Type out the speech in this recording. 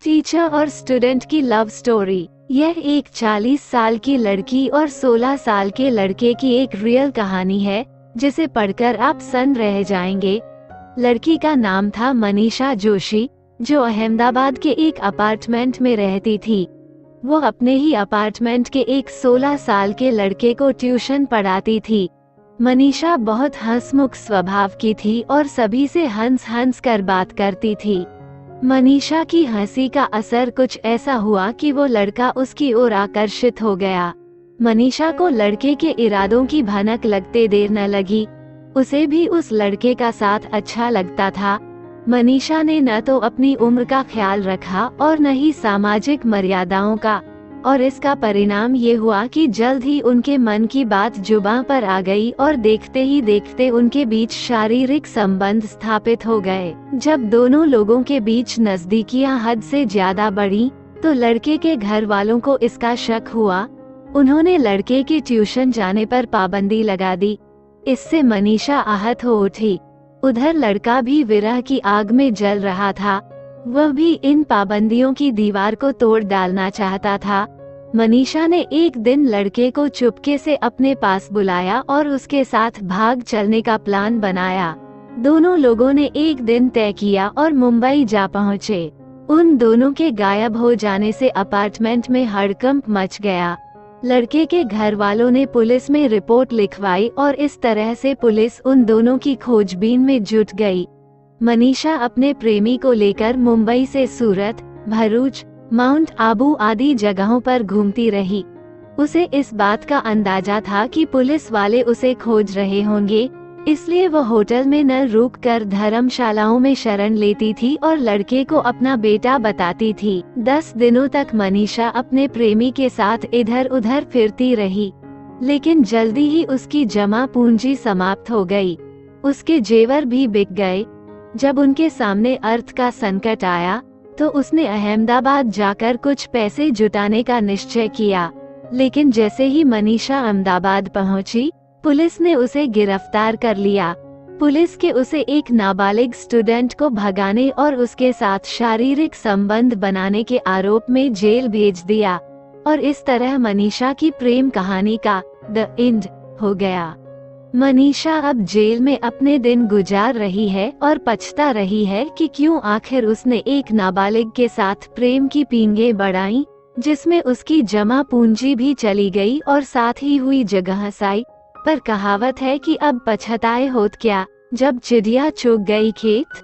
Teacher और student की love story. यह एक 40 साल की लड़की और 16 साल के लड़के की एक रियल कहानी है जिसे पढ़कर आप सन्न रह जाएंगे। लड़की का नाम था मनीषा जोशी, जो अहमदाबाद के एक अपार्टमेंट में रहती थी। वो अपने ही अपार्टमेंट के एक 16 साल के लड़के को ट्यूशन पढ़ाती थी। मनीषा बहुत हंसमुख स्वभाव की थी और सभी से हंस हंस कर बात करती थी। मनीषा की हंसी का असर कुछ ऐसा हुआ कि वो लड़का उसकी ओर आकर्षित हो गया। मनीषा को लड़के के इरादों की भनक लगते देर न लगी। उसे भी उस लड़के का साथ अच्छा लगता था। मनीषा ने न तो अपनी उम्र का ख्याल रखा और न ही सामाजिक मर्यादाओं का, और इसका परिणाम ये हुआ कि जल्द ही उनके मन की बात जुबां पर आ गई और देखते ही देखते उनके बीच शारीरिक संबंध स्थापित हो गए। जब दोनों लोगों के बीच नजदीकियां हद से ज्यादा बढ़ी तो लड़के के घर वालों को इसका शक हुआ। उन्होंने लड़के के ट्यूशन जाने पर पाबंदी लगा दी। इससे मनीषा आहत हो उठी। उधर लड़का भी विरह की आग में जल रहा था। वह भी इन पाबंदियों की दीवार को तोड़ डालना चाहता था। मनीषा ने एक दिन लड़के को चुपके से अपने पास बुलाया और उसके साथ भाग चलने का प्लान बनाया। दोनों लोगों ने एक दिन तय किया और मुंबई जा पहुँचे। उन दोनों के गायब हो जाने से अपार्टमेंट में हड़कंप मच गया। लड़के के घर वालों ने पुलिस में रिपोर्ट लिखवाई और इस तरह से पुलिस उन दोनों की खोजबीन में जुट गई। मनीषा अपने प्रेमी को लेकर मुंबई से सूरत, भरूच, माउंट आबू आदि जगहों पर घूमती रही। उसे इस बात का अंदाजा था कि पुलिस वाले उसे खोज रहे होंगे, इसलिए वो होटल में न रुककर धर्मशालाओं में शरण लेती थी और लड़के को अपना बेटा बताती थी। 10 दिनों तक मनीषा अपने प्रेमी के साथ इधर उधर फिरती रही, लेकिन जल्दी ही उसकी जमा पूंजी समाप्त हो गई। उसके जेवर भी बिक गए। जब उनके सामने अर्थ का संकट आया तो उसने अहमदाबाद जाकर कुछ पैसे जुटाने का निश्चय किया, लेकिन जैसे ही मनीषा अहमदाबाद पहुंची, पुलिस ने उसे गिरफ्तार कर लिया। पुलिस के उसे एक नाबालिग स्टूडेंट को भगाने और उसके साथ शारीरिक संबंध बनाने के आरोप में जेल भेज दिया, और इस तरह मनीषा की प्रेम कहानी का द एंड हो गया। मनीषा अब जेल में अपने दिन गुजार रही है और पछता रही है कि क्यों आखिर उसने एक नाबालिग के साथ प्रेम की पींगे बढ़ाई, जिसमें उसकी जमा पूंजी भी चली गई और साथ ही हुई जगह साई। पर कहावत है कि अब पछताए होत क्या, जब चिड़िया चुग गई खेत।